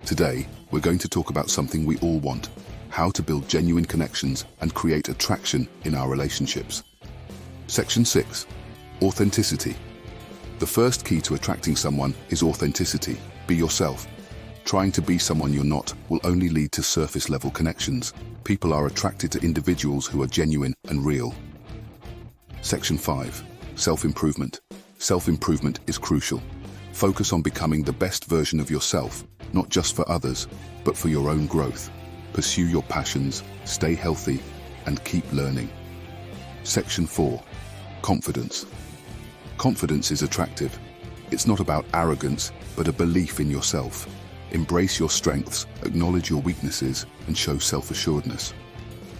Today, we're going to talk about something we all want: how to build genuine connections and create attraction in our relationships. Section 6. Authenticity. The first key to attracting someone is authenticity. Be yourself. Trying to be someone you're not will only lead to surface-level connections. People are attracted to individuals who are genuine and real. Section 5. Self-improvement. Self-improvement is crucial. Focus on becoming the best version of yourself, not just for others, but for your own growth. Pursue your passions, stay healthy, and keep learning. Section 4. Confidence. Confidence is attractive. It's not about arrogance, but a belief in yourself. Embrace your strengths, acknowledge your weaknesses, and show self-assuredness.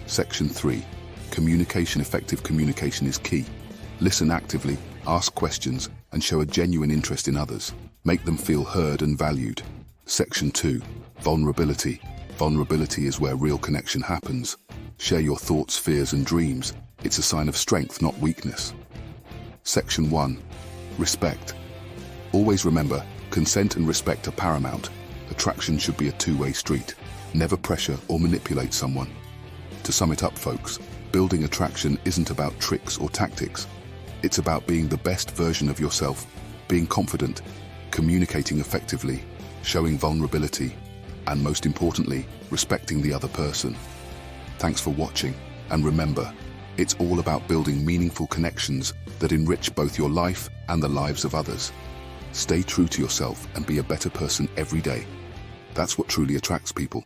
Section 3. Communication. Effective communication is key. Listen actively, ask questions, and show a genuine interest in others. Make them feel heard and valued. Section 2. Vulnerability. Vulnerability is where real connection happens. Share your thoughts, fears, and dreams. It's a sign of strength, not weakness. Section 1. Respect. Always remember, consent and respect are paramount. Attraction should be a two-way street. Never pressure or manipulate someone. To sum it up, folks, building attraction isn't about tricks or tactics. It's about being the best version of yourself, being confident, communicating effectively, showing vulnerability, and most importantly, respecting the other person. Thanks for watching, and remember, it's all about building meaningful connections that enrich both your life and the lives of others. Stay true to yourself and be a better person every day. That's what truly attracts people.